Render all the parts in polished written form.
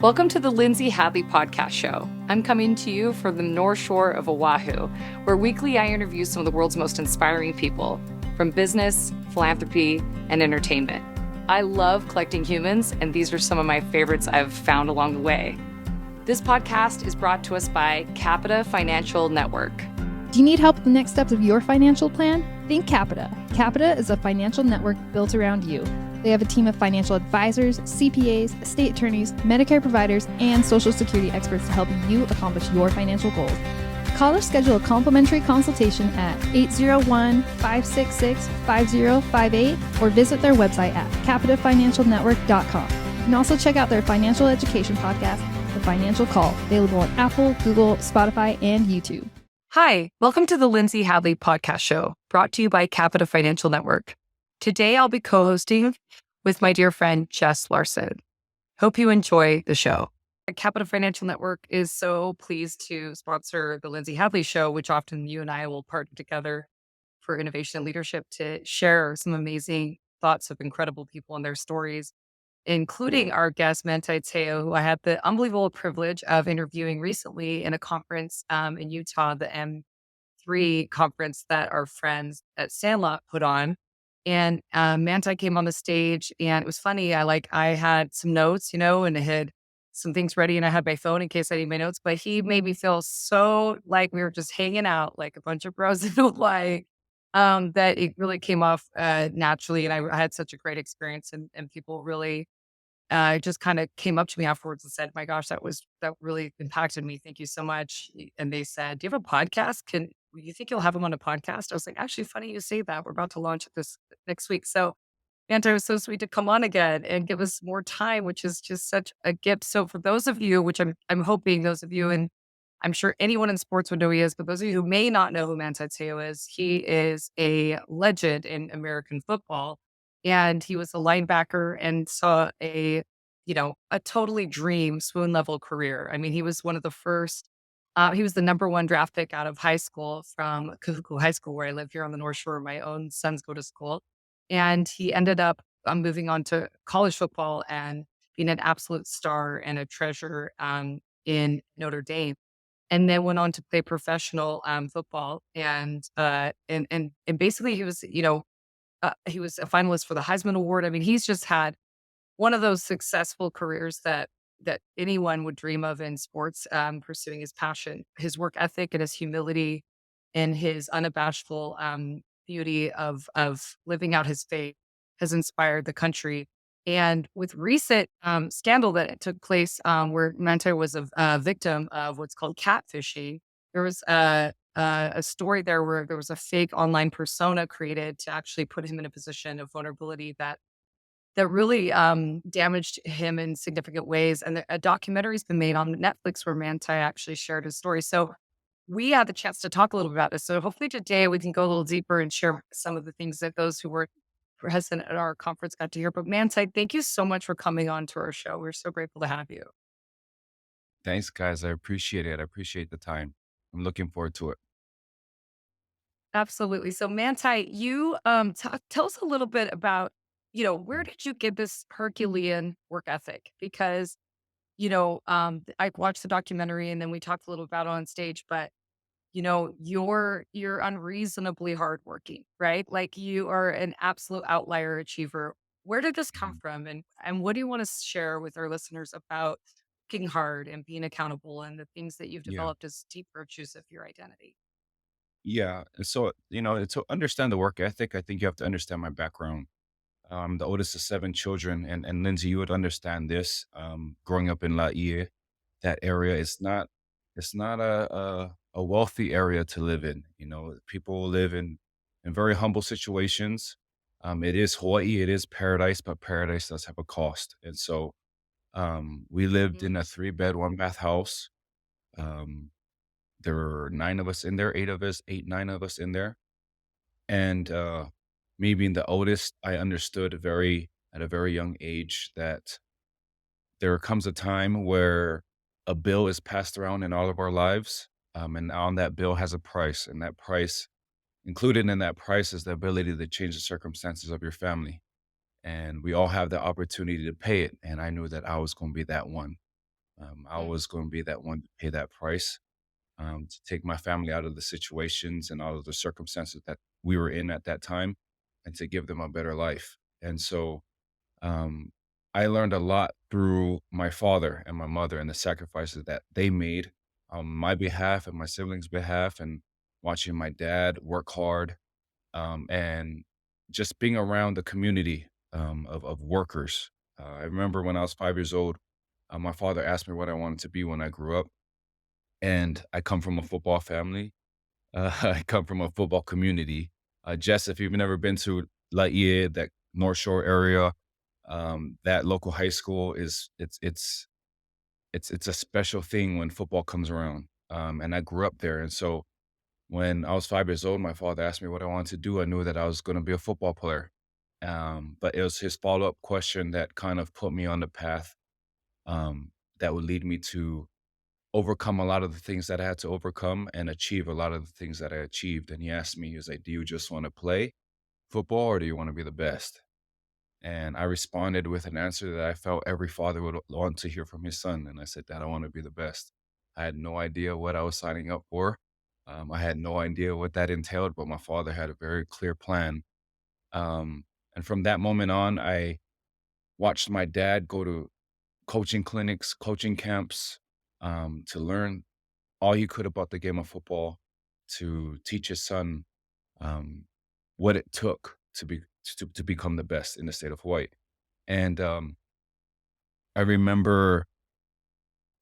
Welcome to the Lindsay Hadley Podcast show. I'm coming to you from the North Shore of Oahu, where weekly I interview some of the world's most inspiring people from business, philanthropy, and entertainment. I love collecting humans, and these are some of my favorites I've found along the way. This podcast is brought to us by Capita Financial Network. Do you need help with the next steps of your financial plan? Think Capita. Capita is a financial network built around you. They have a team of financial advisors, CPAs, estate attorneys, Medicare providers, and Social Security experts to help you accomplish your financial goals. Call or schedule a complimentary consultation at 801-566-5058 or visit their website at capitafinancialnetwork.com. You can also check out their financial education podcast, The Financial Call, available on Apple, Google, Spotify, and YouTube. Hi, welcome to the Lindsay Hadley Podcast show, brought to you by Capita Financial Network. Today, I'll be co-hosting with my dear friend, Jess Larson. Hope you enjoy the show. Capita Financial Network is so pleased to sponsor the Lindsay Hadley Show, which often you and I will partner together for innovation and leadership to share some amazing thoughts of incredible people and their stories, including our guest, Manti Te'o, who I had the unbelievable privilege of interviewing recently in a conference in Utah, the M3 conference that our friends at Sandlot put on. And Manti came on the stage, and it was funny. I had some notes, and I had some things ready, and I had my phone in case I need my notes. But he made me feel so like we were just hanging out, like a bunch of bros in Hawaii, that it really came off naturally. And I had such a great experience, and people really just kind of came up to me afterwards and said, "My gosh, that really impacted me. Thank you so much." And they said, "Do you have a podcast? You think you'll have him on a podcast?" I was like, "Actually, funny you say that. We're about to launch it this next week." So Manti was so sweet to come on again and give us more time, which is just such a gift. So for those of you, which I'm hoping those of you, and I'm sure anyone in sports would know who he is, but those of you who may not know who Manti Te'o is, he is a legend in American football. And he was a linebacker and saw a totally dream swoon level career. I mean, he was one of the first, he was the number one draft pick out of high school from Kahuku High School, where I live here on the North Shore. My own sons go to school. And he ended up moving on to college football and being an absolute star and a treasure in Notre Dame. And then went on to play professional football. And basically he was a finalist for the Heisman Award. I mean, he's just had one of those successful careers that anyone would dream of in sports, pursuing his passion, his work ethic, and his humility, and his unabashful beauty of living out his faith has inspired the country. And with recent scandal that took place, where Manti was a victim of what's called catfishing, there was a story there where there was a fake online persona created to actually put him in a position of vulnerability that really damaged him in significant ways. And a documentary's been made on Netflix where Manti actually shared his story. So we had the chance to talk a little bit about this. So hopefully today we can go a little deeper and share some of the things that those who were present at our conference got to hear. But Manti, thank you so much for coming on to our show. We're so grateful to have you. Thanks, guys. I appreciate it. I appreciate the time. I'm looking forward to it. Absolutely. So Manti, you tell us a little bit about, where did you get this Herculean work ethic? Because, I watched the documentary and then we talked a little about it on stage, but you're unreasonably hardworking, right? Like you are an absolute outlier achiever. Where did this come Mhm. from? And what do you want to share with our listeners about working hard and being accountable and the things that you've Yeah. developed as deep virtues of your identity? Yeah. And so, to understand the work ethic, I think you have to understand my background. I'm the oldest of seven children. And Lindsay, you would understand this. Growing up in Laie, that area is not a wealthy area to live in. People live in very humble situations. It is Hawaii, it is paradise, but paradise does have a cost. And so we lived Mhm. in a 3-bed, 1-bath house. Um, there were 9 of us in there, 8 of us, 8, 9 of us in there. And me being the oldest, I understood at a very young age that there comes a time where a bill is passed around in all of our lives. And on that bill has a price. And that price, included in that price, is the ability to change the circumstances of your family. And we all have the opportunity to pay it. And I knew that I was going to be that one. I was going to be that one to pay that price, to take my family out of the situations and out of the circumstances that we were in at that time, and to give them a better life. And so um, I learned a lot through my father and my mother and the sacrifices that they made on my behalf and my siblings' behalf, and watching my dad work hard, and just being around the community of workers. I remember when I was 5 years old, my father asked me what I wanted to be when I grew up. And I come from a football family. I come from a football community. Jess, if you've never been to La Ie, that North Shore area, that local high school it's a special thing when football comes around. And I grew up there, and so when I was 5 years old, my father asked me what I wanted to do. I knew that I was going to be a football player. But it was his follow up question that kind of put me on the path, that would lead me to overcome a lot of the things that I had to overcome and achieve a lot of the things that I achieved. And he asked me, he was like, "Do you just want to play football or do you want to be the best?" And I responded with an answer that I felt every father would want to hear from his son. And I said, "Dad, I want to be the best." I had no idea what I was signing up for. I had no idea what that entailed, but my father had a very clear plan. And from that moment on, I watched my dad go to coaching clinics, coaching camps, to learn all he could about the game of football, to teach his son um, what it took to become the best in the state of Hawaii. And I remember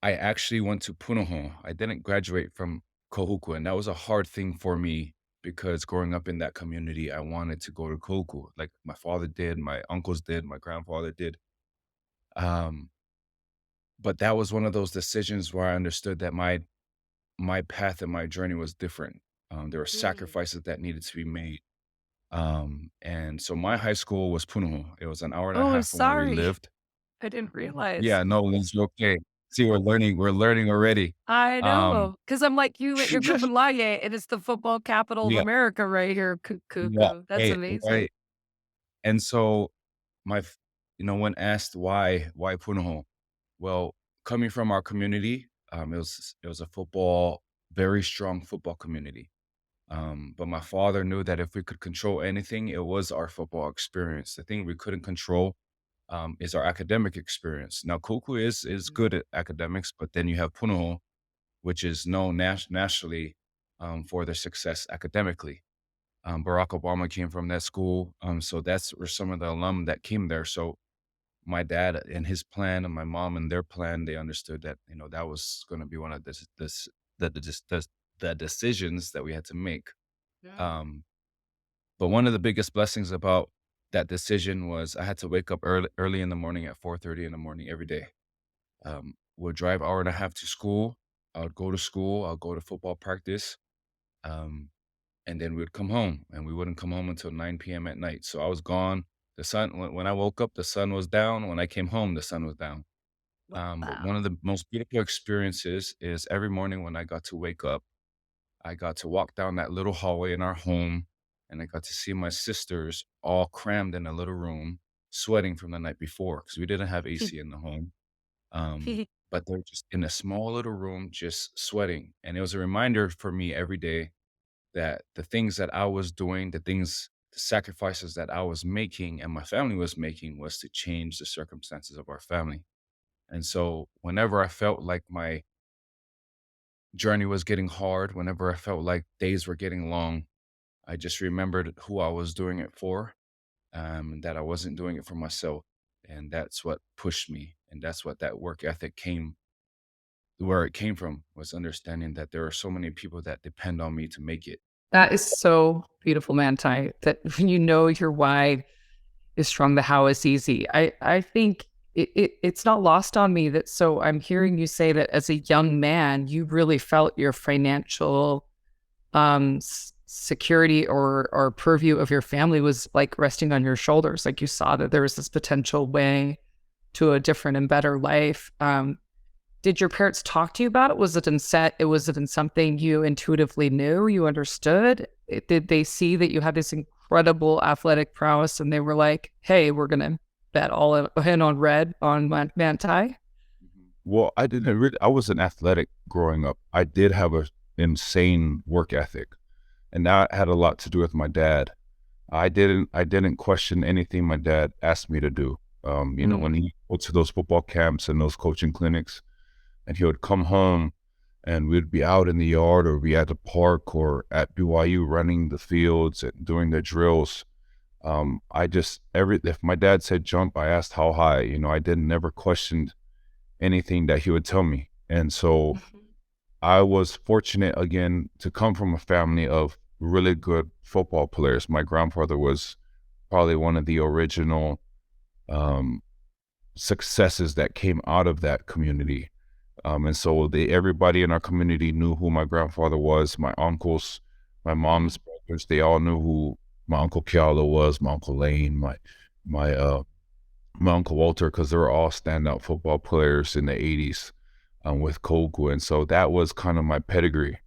I actually went to Punahou. I didn't graduate from Kohuku, and that was a hard thing for me because growing up in that community, I wanted to go to Kohuku, like my father did, my uncles did, my grandfather did. Um, but that was one of those decisions where I understood that my path and my journey was different. There were Mm. sacrifices that needed to be made. And so my high school was Punahou. It was an hour and a Oh, half from where we sorry. lived. I didn't realize. Yeah, no, Lindsay, okay. See, we're learning already. I Um, know, because I'm like you at your Kumbaya, and it's the football capital of yeah, America right here, yeah, Cuckoo. That's right, amazing. right. And so my, when asked why Punahou? Well, coming from our community, it was a very strong football community. But my father knew that if we could control anything, it was our football experience. The thing we couldn't control, is our academic experience. Now, Koku is Mhm. good at academics, but then you have Punahou, which is known nationally, for their success academically. Barack Obama came from that school, so that's where some of the alum that came there. So my dad and his plan and my mom and their plan, they understood that that was going to be one of the decisions that we had to make. Yeah. Um, but one of the biggest blessings about that decision was I had to wake up early in the morning at 4:30 in the morning every day. Would drive hour and a half to school. I would go to school. I'll go to football practice. Um, and then we'd come home, and we wouldn't come home until 9 p.m. at night. So I was gone. The sun, when I woke up, the sun was down. When I came home, the sun was down. But one Wow. of the most beautiful experiences is every morning when I got to wake up, I got to walk down that little hallway in our home, and I got to see my sisters all crammed in a little room, sweating from the night before because we didn't have AC in the home. But they're just in a small little room, just sweating. And it was a reminder for me every day that the things that I was doing, the sacrifices that I was making and my family was making was to change the circumstances of our family. And so whenever I felt like my journey was getting hard, whenever I felt like days were getting long, I just remembered who I was doing it for, and that I wasn't doing it for myself. And that's what pushed me. And that's what that work ethic where it came from, was understanding that there are so many people that depend on me to make it. That is so beautiful, Manti, that when you know your why is strong, the how is easy. I think it's not lost on me that, so I'm hearing you say that as a young man, you really felt your financial security or purview of your family was like resting on your shoulders. Like you saw that there was this potential way to a different and better life. Did your parents talk to you about it? Was it in something you intuitively knew, you understood? Did they see that you had this incredible athletic prowess and they were like, "Hey, we're gonna bet all in on red on Manti"? Mhm. Well, I wasn't athletic growing up. I did have a insane work ethic, and that had a lot to do with my dad. I didn't question anything my dad asked me to do. When he go to those football camps and those coaching clinics, and he would come home and we'd be out in the yard or be at the park or at BYU running the fields and doing the drills. If my dad said jump, I asked how high. I didn't never questioned anything that he would tell me. And so I was fortunate again to come from a family of really good football players. My grandfather was probably one of the original um, successes that came out of that community. And so everybody in our community knew who my grandfather was. My uncles, my mom's brothers, they all knew who my Uncle Keala was, my Uncle Lane, my my Uncle Walter, because they were all standout football players in the 80s with Kogu. And so that was kind of my pedigree.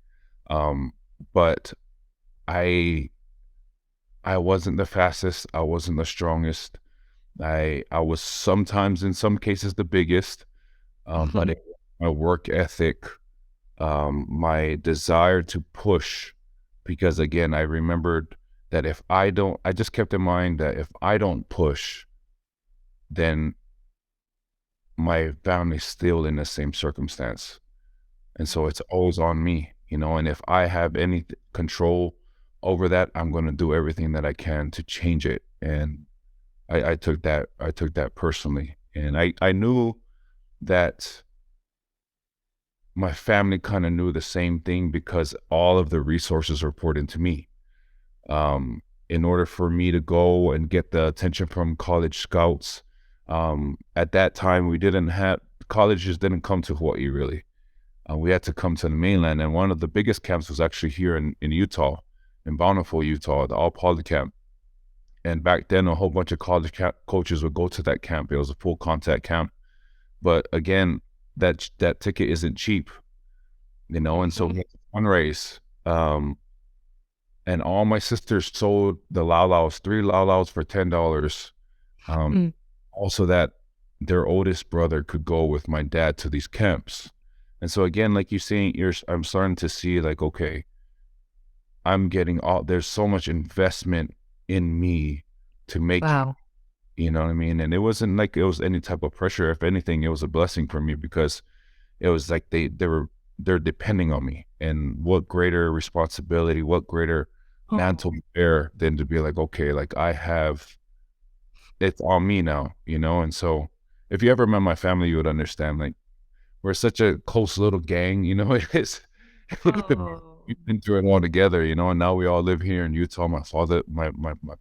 But I I wasn't the fastest. I wasn't the strongest. I was sometimes, in some cases, the biggest. But my work ethic, my desire to push, because again, I remembered that I just kept in mind that if I don't push, then my family's still in the same circumstance. And so it's always on me, and if I have any control over that, I'm going to do everything that I can to change it. And I took that personally. And I knew that my family kind of knew the same thing because all of the resources were poured into me. In order for me to go and get the attention from college scouts, at that time colleges didn't come to Hawaii really. We had to come to the mainland, and one of the biggest camps was actually here in Utah, in Bountiful, Utah, the All Poly Camp. And back then, a whole bunch of college coaches would go to that camp. It was a full contact camp. But again, that ticket isn't cheap, and so we had to fundraise. And all my sisters sold the laulaus, 3 laulaus for $10. Also that their oldest brother could go with my dad to these camps. And so again, like you're saying, I'm starting to see like, okay, there's so much investment in me to make, Wow. you know what I mean? And it wasn't like it was any type of pressure. If anything, it was a blessing for me because it was like they're depending on me. And what greater responsibility, what greater mantle to bear than to be like, okay, like it's on me now, And so if you ever met my family, you would understand, like, we're such a close little gang, it's, we've been through it all together, and now we all live here in Utah. My father, my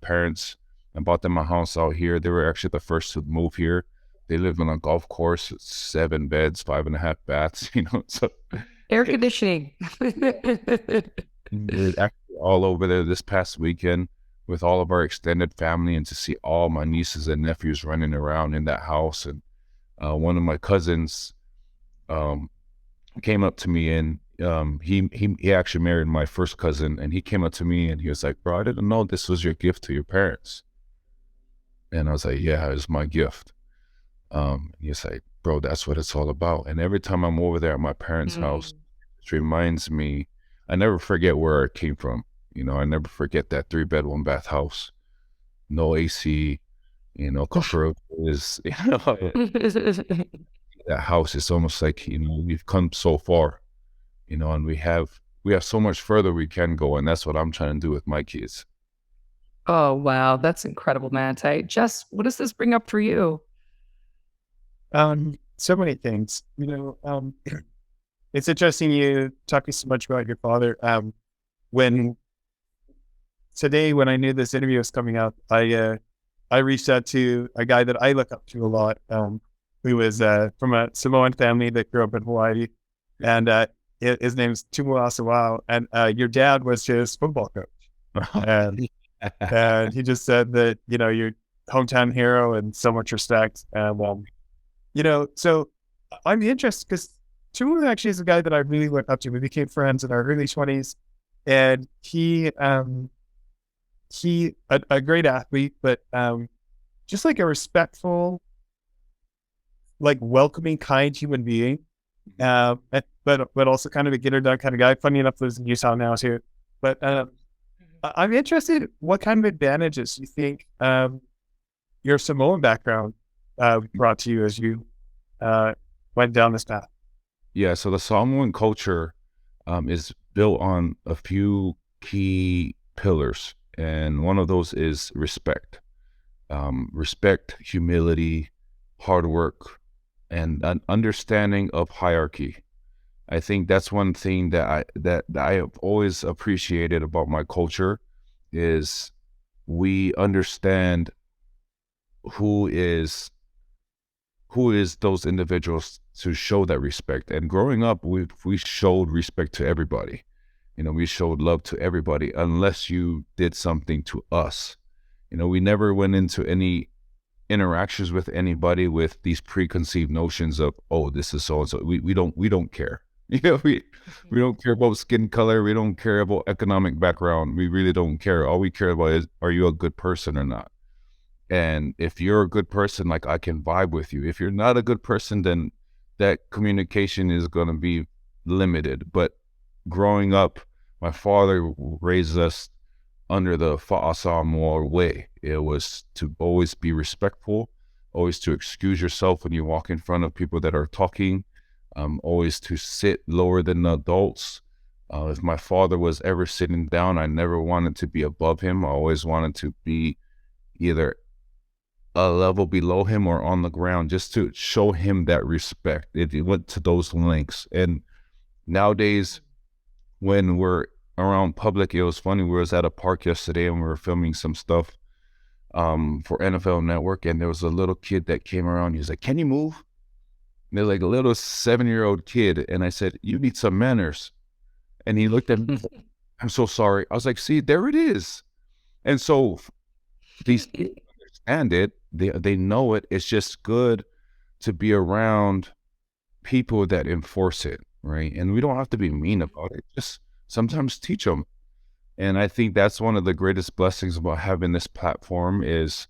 parents, I bought them a house out here. They were actually the first to move here. They live on a golf course, 7 beds, 5.5 baths, so Air conditioning. we're actually all over there this past weekend with all of our extended family, and to see all my nieces and nephews running around in that house. And one of my cousins came up to me, and he actually married my first cousin, and he came up to me and he was like, bro, I didn't know this was your gift to your parents. And I was like, yeah, it's my gift. He's like, bro, that's what it's all about. And every time I'm over there at my parents' house, it reminds me, I never forget where it came from. I never forget that 3-bed, 1-bath house, no AC, cockroaches, that house is almost like, we've come so far, and we have so much further we can go. And that's what I'm trying to do with my kids. Oh, wow. That's incredible, Manti. Jess, what does this bring up for you? So many things, it's interesting you talking so much about your father. When I knew this interview was coming up, I reached out to a guy that I look up to a lot, who was from a Samoan family that grew up in Hawaii, and his name's Tumuasawao, and your dad was his football coach, and he just said that you're hometown hero and so much respect, and so I'm interested because Tumu actually is a guy that I really look up to. We became friends in our early 20s, and he a great athlete, but just like a respectful, like welcoming, kind human being, but also kind of a get her done kind of guy. Funny enough, lives in Utah now too. But I'm interested, what kind of advantages you think your Samoan background brought to you as you went down this path? Yeah, so the Samoan culture is built on a few key pillars, and one of those is respect. Respect, humility, hard work, and an understanding of hierarchy. I think that's one thing that I have always appreciated about my culture is we understand who is those individuals to show that respect. And growing up, we showed respect to everybody. We showed love to everybody unless you did something to us. We never went into any interactions with anybody with these preconceived notions of, oh, this is so and so. We don't care. We don't care about skin color. We don't care about economic background. We really don't care. All we care about is, are you a good person or not? And if you're a good person, like, I can vibe with you. If you're not a good person, then that communication is going to be limited. But growing up, my father raised us under the Fa'asamoa way. It was to always be respectful, always to excuse yourself when you walk in front of people that are talking, always to sit lower than the adults. If my father was ever sitting down, I never wanted to be above him. I always wanted to be either a level below him or on the ground, just to show him that respect. It went to those lengths. And nowadays, when we're around public, it was funny. We was at a park yesterday and we were filming some stuff for NFL Network, and there was a little kid that came around. He was like, "Can you move?" And they're like a little 7-year-old kid. And I said, "You need some manners." And he looked at me, "I'm so sorry." I was like, "See, there it is." And so these kids understand it. They know it. It's just good to be around people that enforce it, right? And we don't have to be mean about it. Just sometimes teach them. And I think that's one of the greatest blessings about having this platform is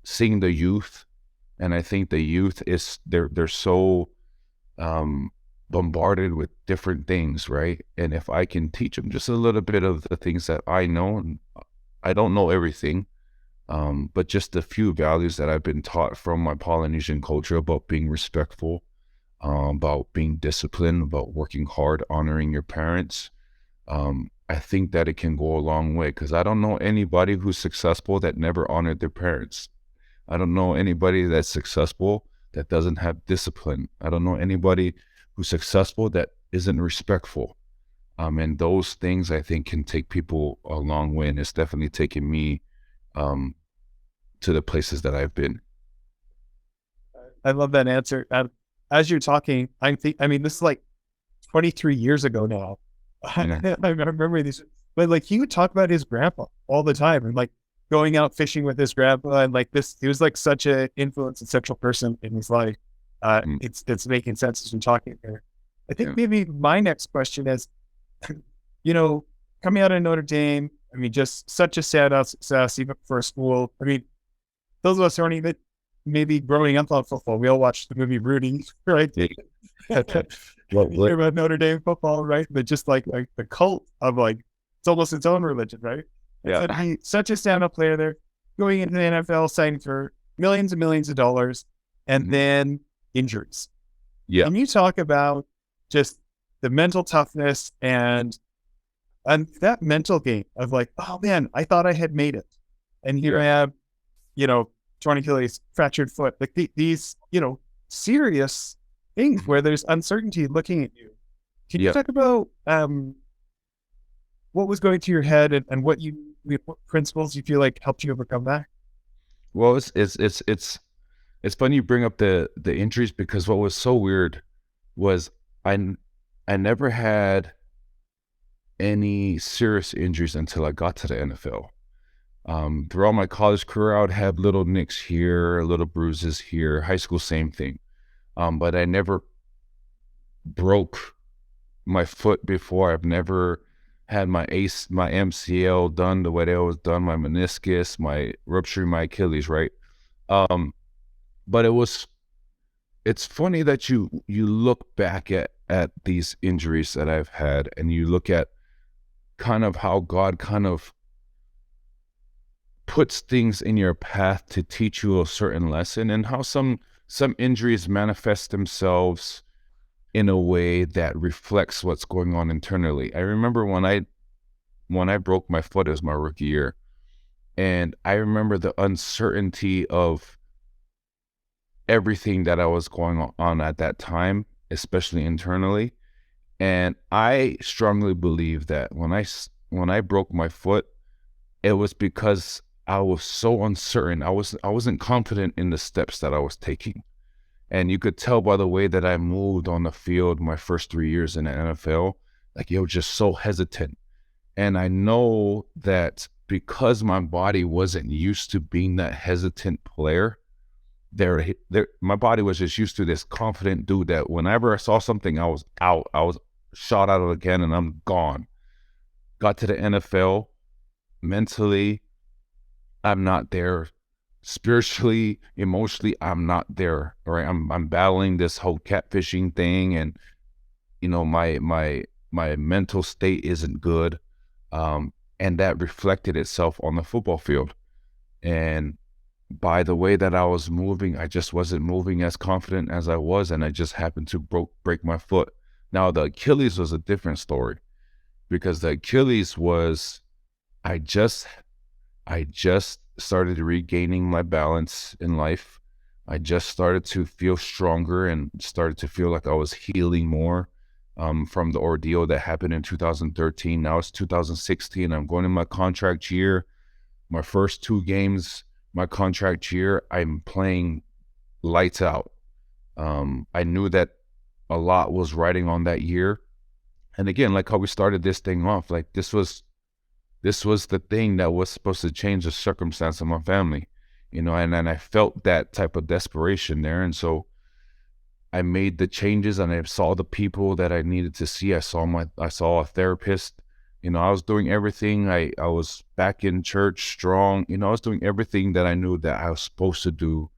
seeing the youth. And I think the youth they're so bombarded with different things, right? And if I can teach them just a little bit of the things that I know, and I don't know everything, but just a few values that I've been taught from my Polynesian culture about being respectful, about being disciplined, about working hard, honoring your parents. I think that it can go a long way, because I don't know anybody who's successful that never honored their parents. I don't know anybody that's successful that doesn't have discipline. I don't know anybody who's successful that isn't respectful. And those things, I think, can take people a long way, and it's definitely taken me to the places that I've been. I love that answer. As you're talking, I mean, this is like 23 years ago now. Yeah. I remember these, but like he would talk about his grandpa all the time, and like going out fishing with his grandpa, and like this, he was like such an influence and central person in his life. It's making sense as we're talking here. I think maybe my next question is, coming out of Notre Dame, I mean, just such a standout success even for a school. I mean, those of us who aren't even maybe growing up on football, we all watched the movie Rudy, right? Hear about Notre Dame football, right? But just like the cult of like, it's almost its own religion, right? Yeah. He's such a standout player there, going into the NFL, signing for millions and millions of dollars, and then injuries. Yeah. Can you talk about just the mental toughness and that mental game of like, oh man, I thought I had made it, and here I am, torn Achilles, fractured foot, like these, serious things where there's uncertainty looking at you. Can you talk about what was going through your head and what principles you feel like helped you overcome that? Well, it's funny you bring up the injuries, because what was so weird was I never had any serious injuries until I got to the NFL. Throughout my college career, I would have little nicks here, little bruises here. High school, same thing. But I never broke my foot before. I've never had my MCL done the way it was done, my meniscus, my rupturing my Achilles, right? But it was it's funny that you look back at these injuries that I've had, and you look at kind of how God kind of puts things in your path to teach you a certain lesson, and how some injuries manifest themselves in a way that reflects what's going on internally. I remember when I broke my foot, it was my rookie year, and I remember the uncertainty of everything that I was going on at that time, especially internally. And I strongly believe that when I broke my foot, it was because I was so uncertain. I wasn't confident in the steps that I was taking. And you could tell by the way that I moved on the field my first 3 years in the NFL, like, it was just so hesitant. And I know that because my body wasn't used to being that hesitant player, my body was just used to this confident dude that whenever I saw something, I was out. I was shot out again, and I'm gone. Got to the NFL, mentally, I'm not there. Spiritually, emotionally, I'm not there. Right? I'm battling this whole catfishing thing, and my mental state isn't good, and that reflected itself on the football field. And by the way that I was moving, I just wasn't moving as confident as I was, and I just happened to break my foot. Now, the Achilles was a different story, because the Achilles was, I just started regaining my balance in life. I just started to feel stronger and started to feel like I was healing more from the ordeal that happened in 2013. Now it's 2016. I'm going in my contract year. My first 2 games, my contract year, I'm playing lights out. I knew that a lot was riding on that year. And again, like how we started this thing off, like this was the thing that was supposed to change the circumstance of my family, and I felt that type of desperation there. And so I made the changes, and I saw the people that I needed to see. I saw a therapist. I was doing everything. I was back in church strong. I was doing everything that I knew that I was supposed to do,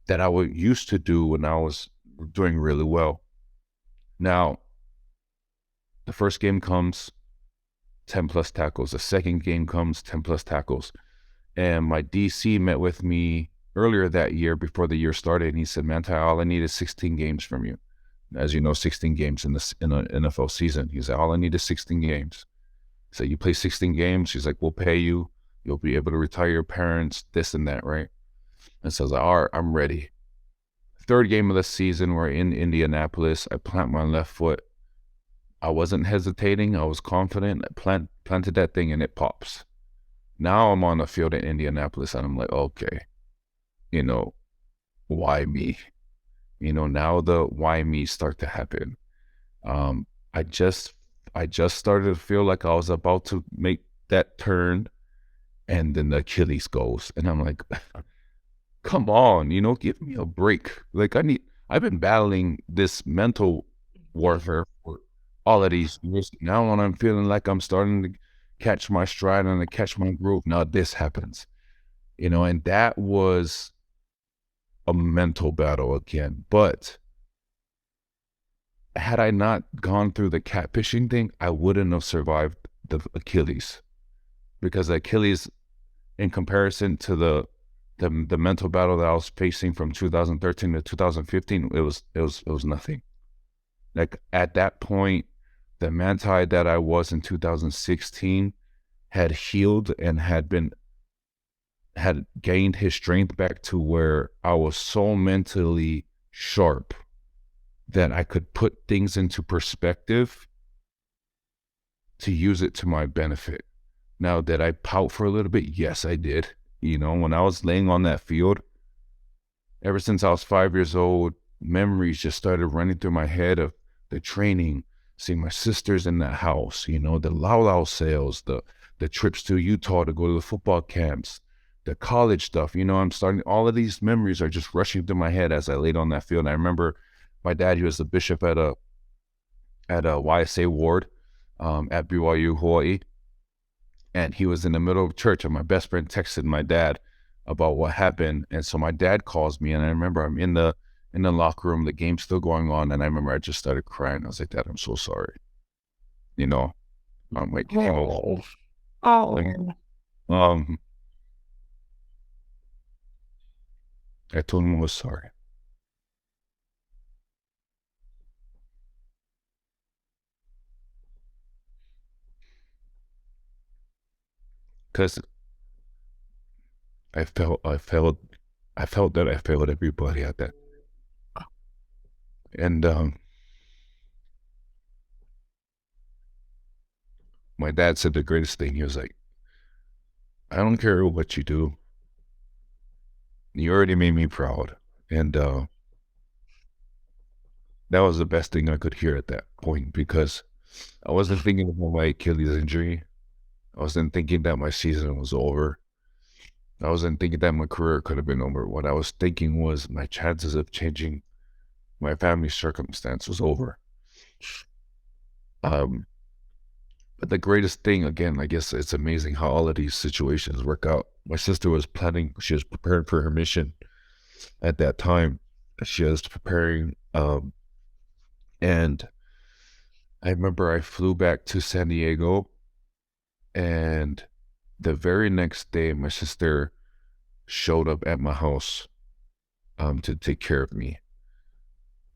that I was used to do when I was doing really well. Now, the first game comes, 10 plus tackles. The second game comes, 10 plus tackles. And my DC met with me earlier that year before the year started, and he said, "Manti, all I need is 16 games from you." As you know, 16 games in an NFL season. He said, "All I need is 16 games." He said, "You play 16 games." He's like, "We'll pay you. You'll be able to retire your parents, this and that," right? And so I was like, "All right, I'm ready." Third game of the season, we're in Indianapolis. I plant my left foot. I wasn't hesitating. I was confident. I planted that thing, and it pops. Now I'm on the field in Indianapolis, and I'm like, okay, why me? Now the why me start to happen. I just started to feel like I was about to make that turn, and then the Achilles goes, and I'm like, come on, give me a break. Like, I've been battling this mental warfare for all of these years. Now when I'm feeling like I'm starting to catch my stride and to catch my groove, now this happens, and that was a mental battle again. But had I not gone through the catfishing thing, I wouldn't have survived the Achilles, because the Achilles, in comparison to the mental battle that I was facing from 2013 to 2015, it was nothing. Like, at that point, the Manti that I was in 2016 had healed and had gained his strength back to where I was so mentally sharp that I could put things into perspective to use it to my benefit. Now, did I pout for a little bit? Yes, I did. When I was laying on that field, ever since I was 5 years old, memories just started running through my head of the training, seeing my sisters in that house, the Lau sales, the trips to Utah to go to the football camps, the college stuff. All of these memories are just rushing through my head as I laid on that field. And I remember my dad, he was the bishop at a YSA ward at BYU, Hawaii. And he was in the middle of church, and my best friend texted my dad about what happened. And so my dad calls me, and I remember I'm in the in the locker room, the game's still going on. And I remember I just started crying. I was like, Dad, I'm so sorry. You know, I'm like, Oh. I told him I was sorry. Because I felt that I failed everybody at that. And my dad said the greatest thing. He was like, I don't care what you do. You already made me proud. And that was the best thing I could hear at that point, because I wasn't thinking about my Achilles injury. I wasn't thinking that my season was over. I wasn't thinking that my career could have been over. What I was thinking was my chances of changing my family circumstance was over. But the greatest thing, again, I guess it's amazing how all of these situations work out. My sister was planning, she was preparing for her mission at that time. She was preparing, and I remember I flew back to San Diego, and the very next day, my sister showed up at my house to take care of me.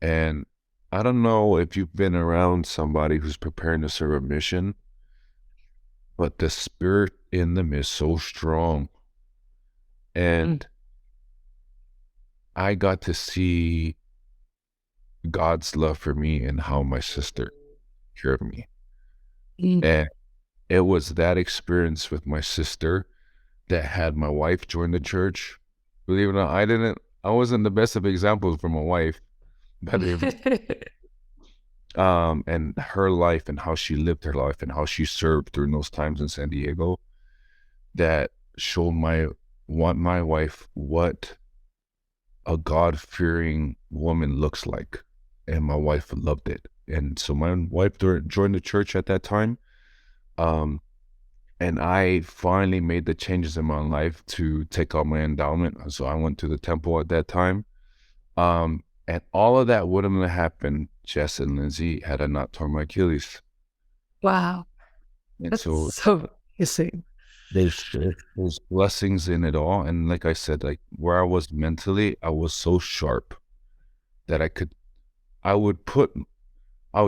And I don't know if you've been around somebody who's preparing to serve a mission, but the spirit in them is so strong. And I got to see God's love for me and how my sister cared for me. And it was that experience with my sister that had my wife join the church. Believe it or not, I wasn't the best of examples for my wife, but and her life and how she lived her life and how she served during those times in San Diego, that showed my wife what a God-fearing woman looks like. And my wife loved it. And so my wife joined the church at that time. And I finally made the changes in my life to take out my endowment. So I went to the temple at that time. And all of that wouldn't have happened, Jess and Lindsay, had I not torn my Achilles. Wow. And That's so amazing. There's blessings in it all. And like I said, like where I was mentally, I was so sharp that I would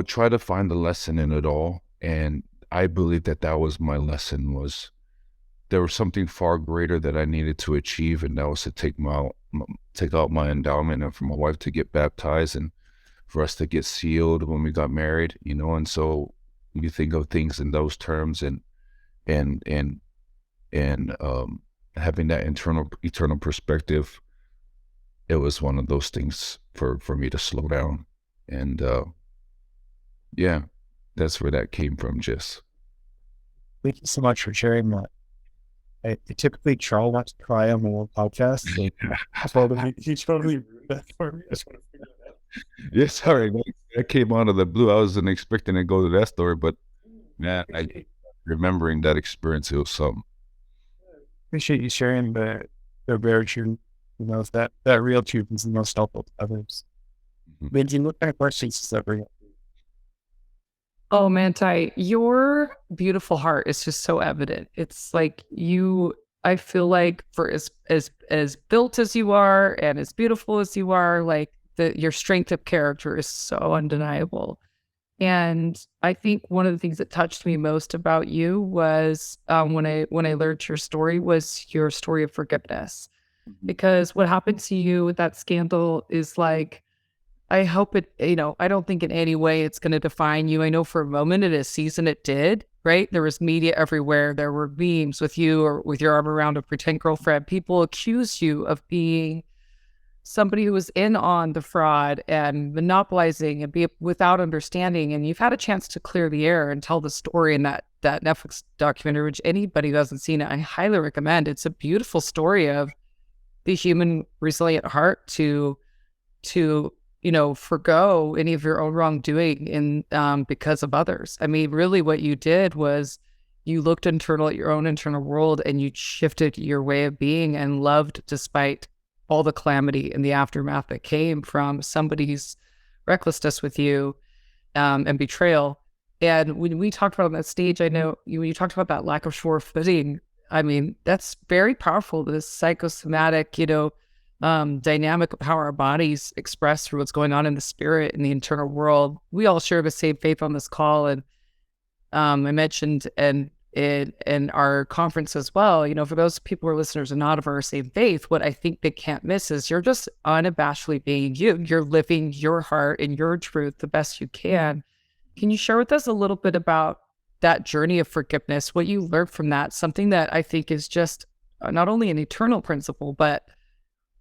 try to find the lesson in it all. And I believe that was my lesson, was there was something far greater that I needed to achieve. And that was to take out my endowment, and for my wife to get baptized, and for us to get sealed when we got married, and so you think of things in those terms, and having that eternal perspective, it was one of those things for me to slow down. And yeah, that's where that came from, Jess. Thank you so much for sharing that. I typically Charles wants to cry on my own podcast. So he totally ruined that for me. I just want to figure that out. Yeah, sorry, that came out of the blue. I wasn't expecting to go to that story, but man, remembering that experience, it was something. Appreciate you sharing the bare truth. That real truth is the most helpful to others. When you look at questions that bring up. Oh, Manti, your beautiful heart is just so evident. It's like I feel like for as built as you are and as beautiful as you are, like your strength of character is so undeniable. And I think one of the things that touched me most about you was when I learned your story was your story of forgiveness. Because what happened to you with that scandal is like, I hope it, I don't think in any way it's going to define you. I know for a moment in a season it did, right? There was media everywhere. There were memes with you or with your arm around a pretend girlfriend. People accuse you of being somebody who was in on the fraud and monopolizing and be without understanding. And you've had a chance to clear the air and tell the story in that Netflix documentary, which anybody who hasn't seen it, I highly recommend. It's a beautiful story of the human resilient heart to forgo any of your own wrongdoing in because of others. I mean, really what you did was you looked internal at your own internal world and you shifted your way of being and loved despite all the calamity and the aftermath that came from somebody's recklessness with you, and betrayal. And when we talked about on that stage, I know when you talked about that lack of sure footing, I mean, that's very powerful, this psychosomatic, dynamic of how our bodies express through what's going on in the spirit and the internal world. We all share the same faith on this call. And I mentioned in our conference as well, for those people who are listeners and not of our same faith, what I think they can't miss is you're just unabashedly being you. You're living your heart and your truth the best you can. Can you share with us a little bit about that journey of forgiveness, what you learned from that, something that I think is just not only an eternal principle, but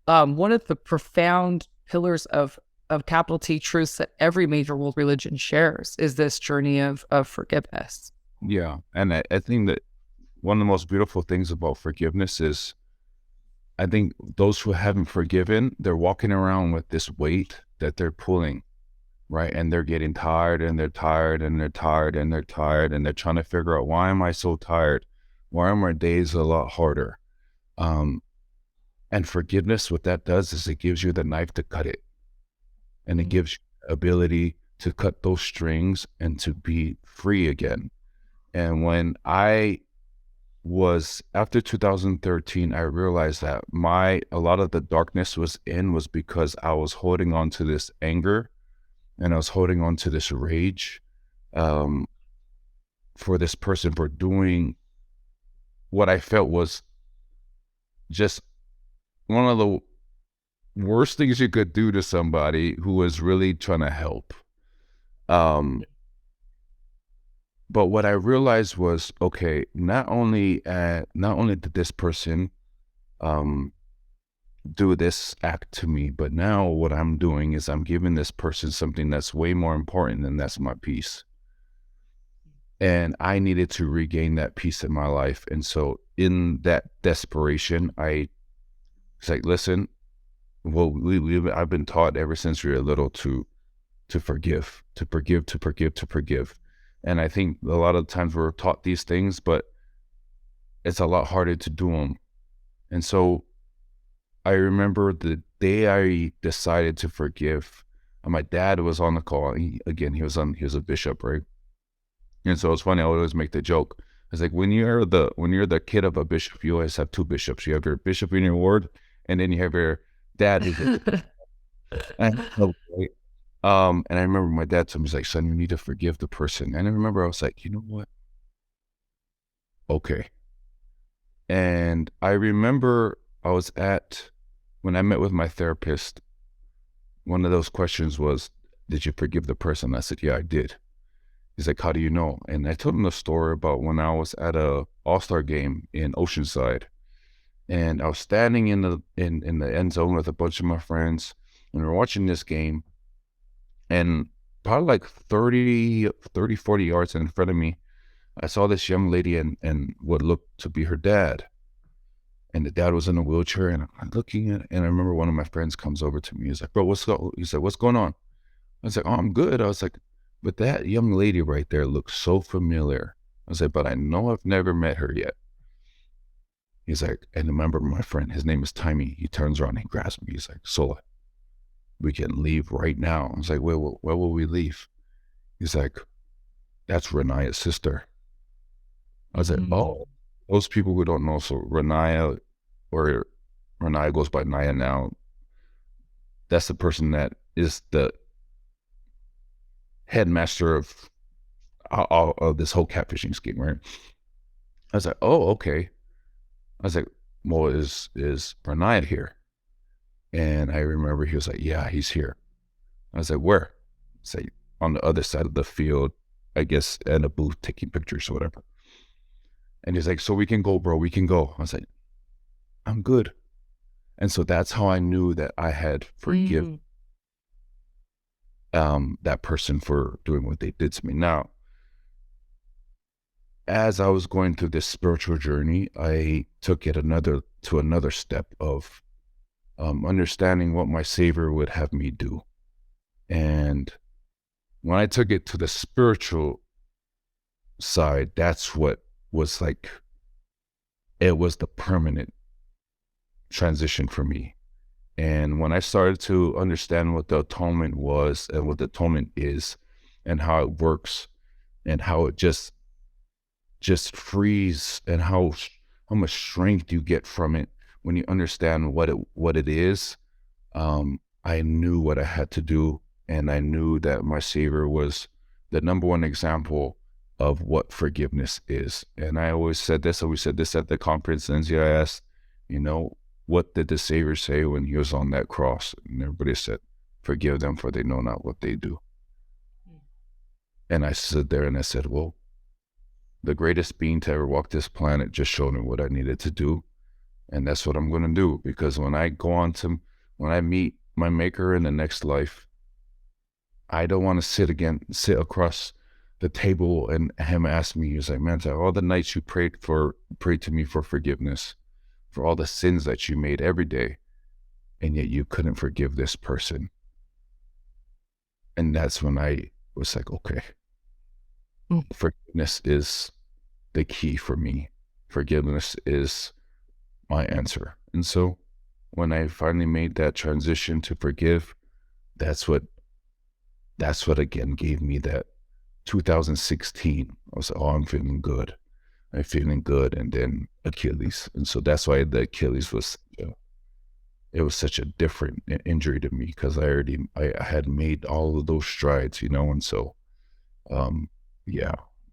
one of the profound pillars of capital T truths that every major world religion shares is this journey of forgiveness. Yeah. And I think that one of the most beautiful things about forgiveness is, I think those who haven't forgiven, they're walking around with this weight that they're pulling, right? And they're getting tired and they're tired and they're tired and they're tired and they're trying to figure out, why am I so tired? Why are my days a lot harder? And forgiveness, what that does is it gives you the knife to cut it. And it gives you the ability to cut those strings and to be free again. And when I was, after 2013, I realized that a lot of the darkness was because I was holding on to this anger and I was holding on to this rage for this person for doing what I felt was just one of the worst things you could do to somebody who was really trying to help. But what I realized was, okay, not only did this person do this act to me, but now what I'm doing is I'm giving this person something that's way more important, and that's my peace. And I needed to regain that peace in my life. And so in that desperation, I was like, listen, well, I've been taught ever since we were little to forgive. And I think a lot of times we're taught these things, but it's a lot harder to do them. And so I remember the day I decided to forgive, my dad was on the call. He was a bishop, right? And so it's funny, I always make the joke. It's like, when you're the kid of a bishop, you always have two bishops. You have your bishop in your ward, and then you have your dad. And I remember my dad told me, he's like, son, you need to forgive the person. And I remember I was like, you know what? Okay. And I remember when I met with my therapist, one of those questions was, did you forgive the person? I said, yeah, I did. He's like, how do you know? And I told him the story about when I was at a All-Star game in Oceanside, and I was standing in the end zone with a bunch of my friends, and we were watching this game, and probably like 40 yards in front of me, I saw this young lady and what looked to be her dad. And the dad was in a wheelchair, and I'm looking at it, and I remember one of my friends comes over to me. He's like, bro, what's going on? I was like, oh, I'm good. I was like, but that young lady right there looks so familiar. I was like, but I know I've never met her yet. He's like, and remember my friend, his name is Timmy. He turns around, he grabs me. He's like, so we can leave right now. I was like, where will we leave? He's like, that's Renaya's sister. I was like, oh, those people who don't know, so Renaya, or Renaya goes by Naya now, that's the person that is the headmaster of this whole catfishing scheme, right? I was like, oh, okay. I was like, well, is Renaya here? And I remember he was like, yeah, he's here. I was like, where? It's like on the other side of the field, I guess, at a booth taking pictures or whatever. And he's like, so we can go, bro, we can go. I was like, I'm good. And so that's how I knew that I had forgiven that person for doing what they did to me. Now, as I was going through this spiritual journey, I took it to another step of understanding what my Savior would have me do. And when I took it to the spiritual side, that's what was like, it was the permanent transition for me. And when I started to understand what the atonement was and what the atonement is and how it works and how it just frees, and how much strength you get from it when you understand what it is, I knew what I had to do, and I knew that my Savior was the number one example of what forgiveness is. And I always said this at the conference, Lindsay. I asked, what did the Savior say when he was on that cross? And everybody said, forgive them, for they know not what they do. And I stood there and I said, well, the greatest being to ever walk this planet just showed me what I needed to do. And that's what I'm going to do, because when I meet my maker in the next life, I don't want to sit across the table and him ask me, he's like, Manti, all the nights you prayed to me for forgiveness, for all the sins that you made every day, and yet you couldn't forgive this person. And that's when I was like, okay, forgiveness is the key for me. Forgiveness is my answer. And so when I finally made that transition to forgive, that's what again gave me that 2016. I was like, oh, I'm feeling good. And then Achilles. And so that's why the Achilles was, it was such a different injury to me, because I had made all of those strides, and so,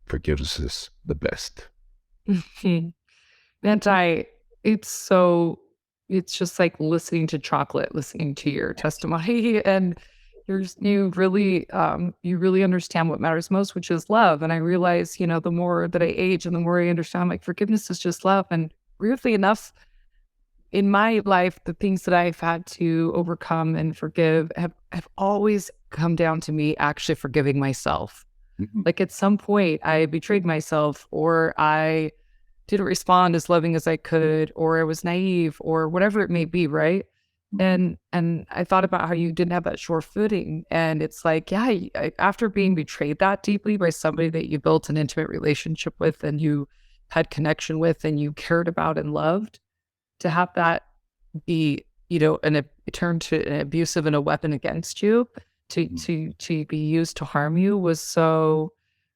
forgiveness is the best. Manti, it's just like listening to chocolate, listening to your testimony, and you really understand what matters most, which is love. And I realize, the more that I age and the more I understand, like, forgiveness is just love. And weirdly enough, in my life, the things that I've had to overcome and forgive have always come down to me actually forgiving myself. Mm-hmm. Like, at some point I betrayed myself, or I didn't respond as loving as I could, or I was naive, or whatever it may be, right? And I thought about how you didn't have that sure footing. And it's like, after being betrayed that deeply by somebody that you built an intimate relationship with, and you had connection with, and you cared about and loved, to have that be, turned to an abusive and a weapon against you, to be used to harm you, was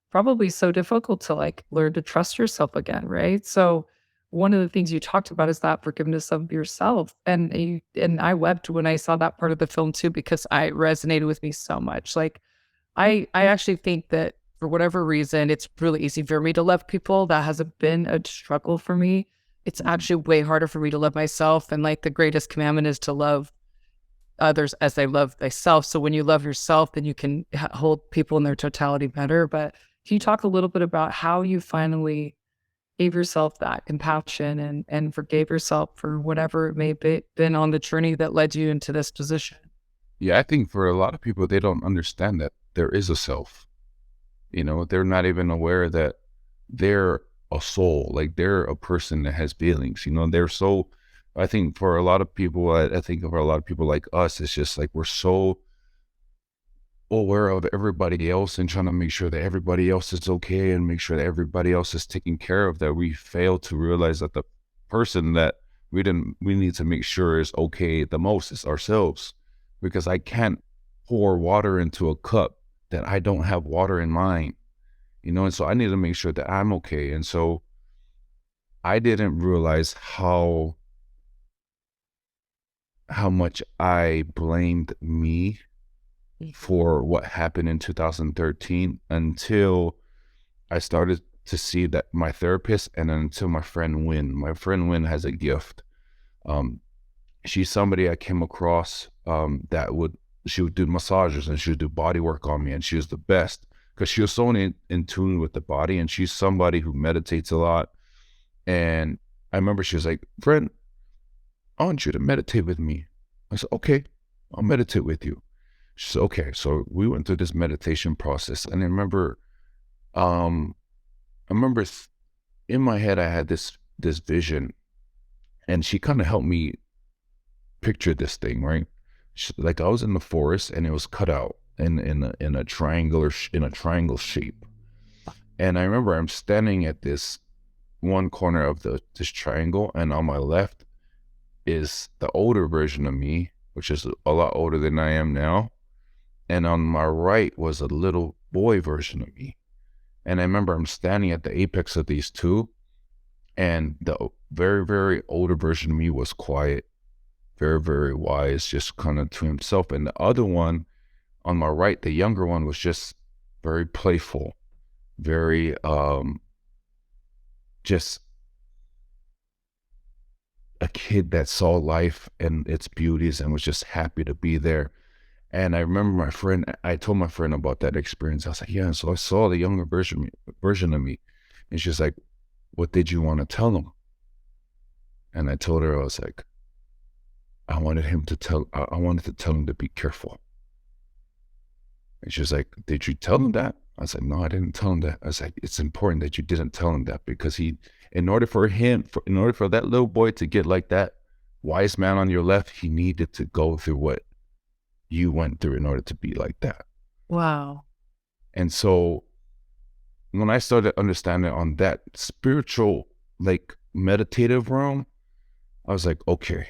probably so difficult to, like, learn to trust yourself again, right? So one of the things you talked about is that forgiveness of yourself. And I wept when I saw that part of the film too, because it resonated with me so much. Like, I actually think that for whatever reason, it's really easy for me to love people. That hasn't been a struggle for me. It's actually way harder for me to love myself. And, like, the greatest commandment is to love others as they love thyself. So when you love yourself, then you can hold people in their totality better. But can you talk a little bit about how you finally gave yourself that compassion and forgave yourself for whatever it may have been on the journey that led you into this position? Yeah, I think for a lot of people, they don't understand that there is a self. They're not even aware that they're a soul, like they're a person that has feelings. They're so, I think for a lot of people, I think for a lot of people like us, it's just like we're so aware of everybody else and trying to make sure that everybody else is okay and make sure that everybody else is taken care of, that we fail to realize that the person that we need to make sure is okay the most is ourselves. Because I can't pour water into a cup that I don't have water in mine, and so I need to make sure that I'm okay. And so I didn't realize how much I blamed me for what happened in 2013 until I started to see that my therapist, and until my friend Wynn has a gift. She's somebody I came across she would do massages and she would do body work on me, and she was the best because she was so in tune with the body, and she's somebody who meditates a lot. And I remember she was like, friend, I want you to meditate with me. I said, okay, I'll meditate with you. She said, okay. So we went through this meditation process, and I remember, in my head I had this vision, and she kind of helped me picture this thing, right? Like I was in the forest, and it was cut out in a triangle shape, and I remember I'm standing at this one corner of this triangle, and on my left is the older version of me, which is a lot older than I am now. And on my right was a little boy version of me. And I remember I'm standing at the apex of these two, and the very, very older version of me was quiet, very, very wise, just kind of to himself. And the other one on my right, the younger one, was just very playful, very just a kid that saw life and its beauties and was just happy to be there. And I remember I told my friend about that experience. I was like, yeah, so I saw the younger version of me. And she's like, what did you want to tell him? And I told her, I was like, I wanted to tell him to be careful. And she's like, did you tell him that? I was like, no, I didn't tell him that. I was like, it's important that you didn't tell him that, because in order for that little boy to get like that wise man on your left, he needed to go through what you went through in order to be like that. Wow. And so when I started understanding on that spiritual, like meditative realm, I was like, okay,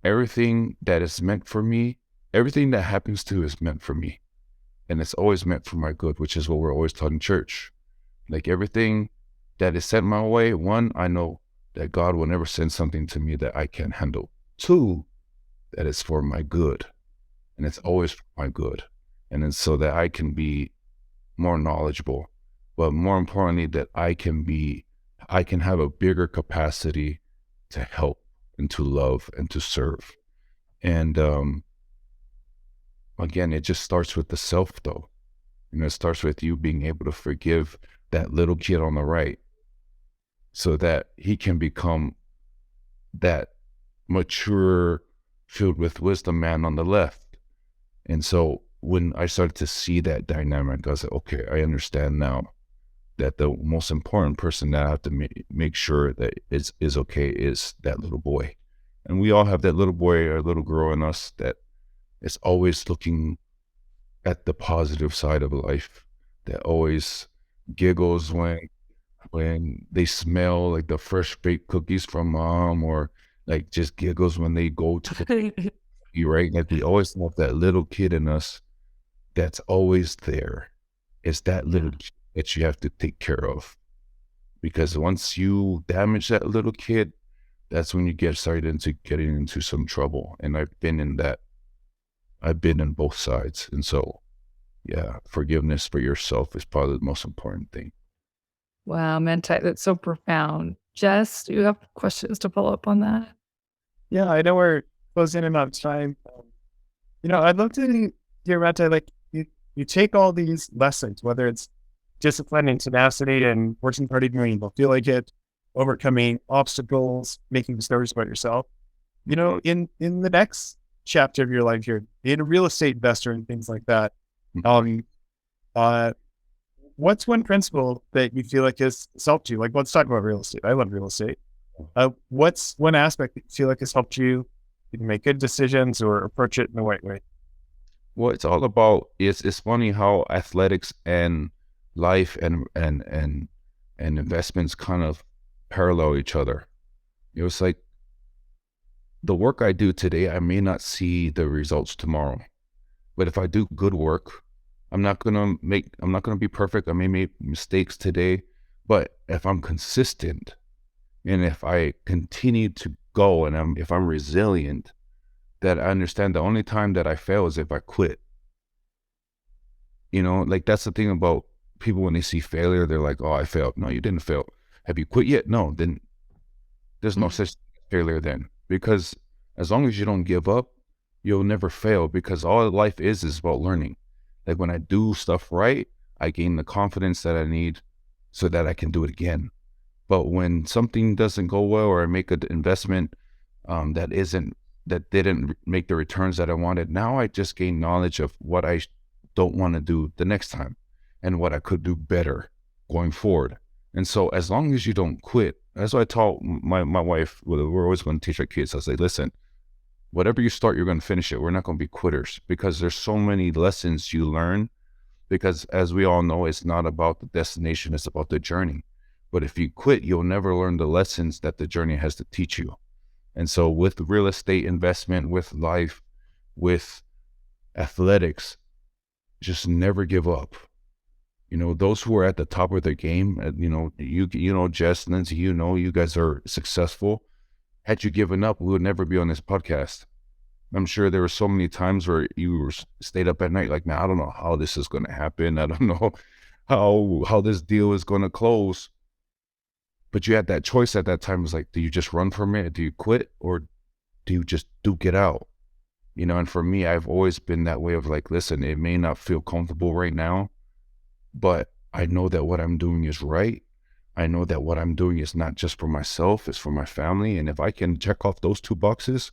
everything that is meant for me, everything that happens to is meant for me. And it's always meant for my good, which is what we're always taught in church. Like everything that is sent my way, one, I know that God will never send something to me that I can't handle. Two, that it's for my good. And it's always for my good. And then so that I can be more knowledgeable, but more importantly, that I can have a bigger capacity to help and to love and to serve. And again, it just starts with the self though. It starts with you being able to forgive that little kid on the right so that he can become that mature, filled with wisdom man on the left. And so when I started to see that dynamic, I was like, okay, I understand now that the most important person that I have to make sure that is okay is that little boy. And we all have that little boy or little girl in us that is always looking at the positive side of life, that always giggles when they smell like the fresh baked cookies from mom, or like just giggles when they go to you, right? Like we always have that little kid in us that's always there. It's that little kid that you have to take care of, because once you damage that little kid, that's when you get started into getting into some trouble. And I've been in both sides. And so, yeah, forgiveness for yourself is probably the most important thing. Wow, Manti, that's so profound. Jess, do you have questions to follow up on that? Yeah, I know we're closing in on time. I'd love to hear, Manti, like you take all these lessons, whether it's discipline and tenacity and working hard even when you don't feel like it, overcoming obstacles, making stories about yourself. In the next chapter of your life, you're being a real estate investor and things like that. What's one principle that you feel like has helped you? Like, let's talk about real estate. I love real estate. What's one aspect that you feel like has helped you make good decisions or approach it in the right way? Well, it's all about, it's funny how athletics and life and investments kind of parallel each other. It was like the work I do today, I may not see the results tomorrow, but if I do good work, I'm not going to be perfect. I may make mistakes today, but if I'm consistent and if I continue to go and if I'm resilient, that I understand the only time that I fail is if I quit. Like that's the thing about people when they see failure, they're like, oh, I failed. No, you didn't fail. Have you quit yet? No, then there's no such failure then. Because as long as you don't give up, you'll never fail, because all life is about learning. Like when I do stuff right, I gain the confidence that I need so that I can do it again. But when something doesn't go well, or I make an investment that didn't make the returns that I wanted, now I just gain knowledge of what I don't want to do the next time and what I could do better going forward. And so as long as you don't quit, that's what I taught my wife. We're always going to teach our kids. I say, listen, whatever you start, you're going to finish it. We're not going to be quitters, because there's so many lessons you learn, because as we all know, it's not about the destination, it's about the journey. But if you quit, you'll never learn the lessons that the journey has to teach you. And so with real estate investment, with life, with athletics, just never give up. Those who are at the top of their game, Jess, Lindsay, you guys are successful. Had you given up, we would never be on this podcast. I'm sure there were so many times where you were stayed up at night like, man, I don't know how this is going to happen. I don't know how this deal is going to close. But you had that choice at that time. It was like, do you just run from it? Do you quit? Or do you just duke it out? And for me, I've always been that way of like, listen, it may not feel comfortable right now, but I know that what I'm doing is right. I know that what I'm doing is not just for myself, it's for my family. And if I can check off those 2 boxes,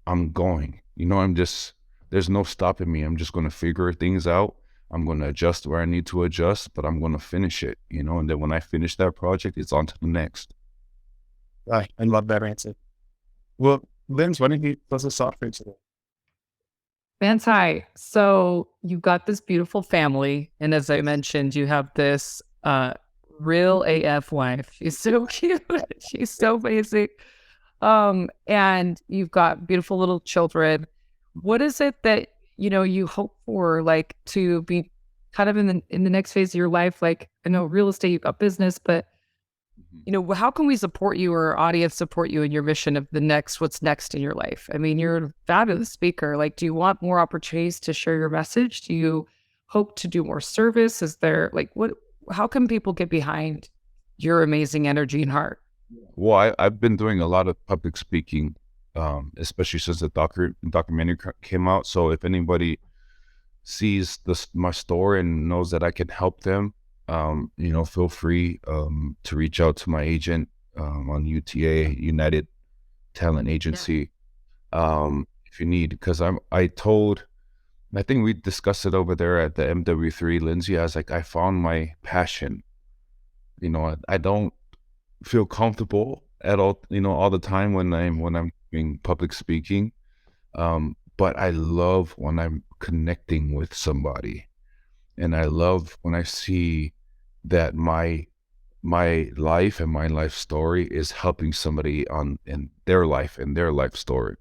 I'm going. There's no stopping me. I'm just going to figure things out. I'm going to adjust where I need to adjust, but I'm going to finish it, and then when I finish that project, it's on to the next. I love that answer. Well, Linz, why don't you close us off for today? Manti, so you've got this beautiful family, and as I mentioned, you have this real AF wife. She's so cute. She's so basic. And you've got beautiful little children. What is it that you hope for, like, to be kind of in the next phase of your life? Like, I know real estate, you've got business, but how can we support you, or our audience support you in your mission of what's next in your life? I mean, you're a fabulous speaker. Like, do you want more opportunities to share your message? Do you hope to do more service? Is there how can people get behind your amazing energy and heart? Well, I've been doing a lot of public speaking, especially since the documentary came out. So if anybody sees my story and knows that I can help them, feel free to reach out to my agent on UTA, United Talent Agency, if you need. Because I think we discussed it over there at the MW3, Lindsay. I was like, I found my passion. I don't feel comfortable at all, all the time when I'm doing public speaking. But I love when I'm connecting with somebody, and I love when I see that my life and my life story is helping somebody in their life and their life story.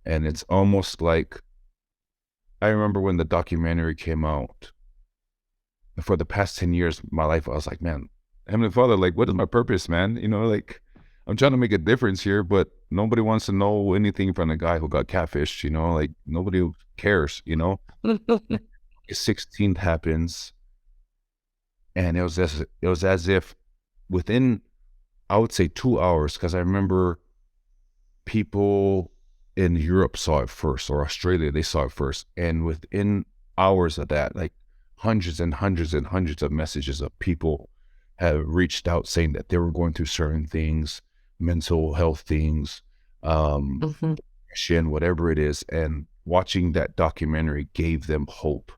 And it's almost like, I remember when the documentary came out, for the past 10 years of my life, I was like, man, Heavenly Father, like, what is my purpose, man? I'm trying to make a difference here, but nobody wants to know anything from a guy who got catfished, like, nobody cares, 16th happens, and it was as if within, I would say 2 hours, because I remember people in Europe saw it first, or Australia, they saw it first, and within hours of that, like, hundreds and hundreds and hundreds of messages of people have reached out saying that they were going through certain things, mental health things, depression, whatever it is. And watching that documentary gave them hope.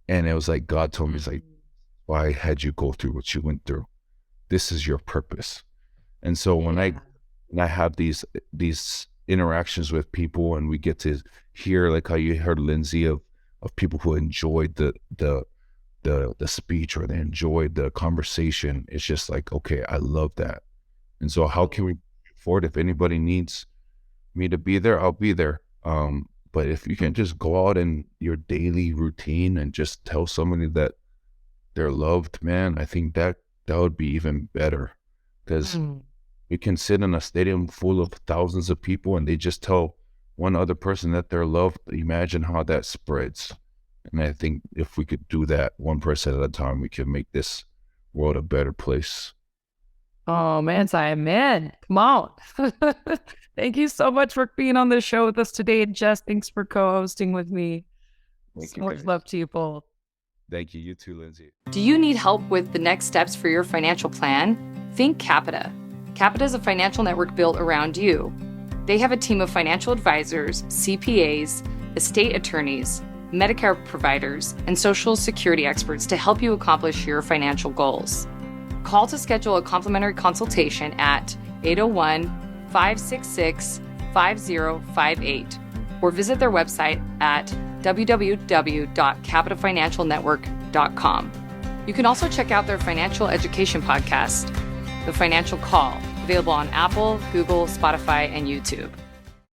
And it was like, God told me, it's like, why had you go through what you went through? This is your purpose. And so when I have these interactions with people, and we get to hear, like how you heard Lindsay, of people who enjoyed the speech, or they enjoyed the conversation, it's just like, okay, I love that. And so how can we afford, if anybody needs me to be there, I'll be there. But if you can just go out in your daily routine and just tell somebody that they're loved, man, I think that would be even better. Because you can sit in a stadium full of thousands of people and they just tell one other person that they're loved. Imagine how that spreads. And I think if we could do that one person at a time, we can make this world a better place. Oh, man, come on. Thank you so much for being on the show with us today. And Jess, thanks for co-hosting with me. Thank so much love to you both. Thank you. You too, Lindsay. Do you need help with the next steps for your financial plan? Think Capita. Capita is a financial network built around you. They have a team of financial advisors, CPAs, estate attorneys, Medicare providers, and Social Security experts to help you accomplish your financial goals. Call to schedule a complimentary consultation at 801-566-5058 or visit their website at www.capitafinancialnetwork.com. You can also check out their financial education podcast, The Financial Call, Available on Apple, Google, Spotify, and YouTube.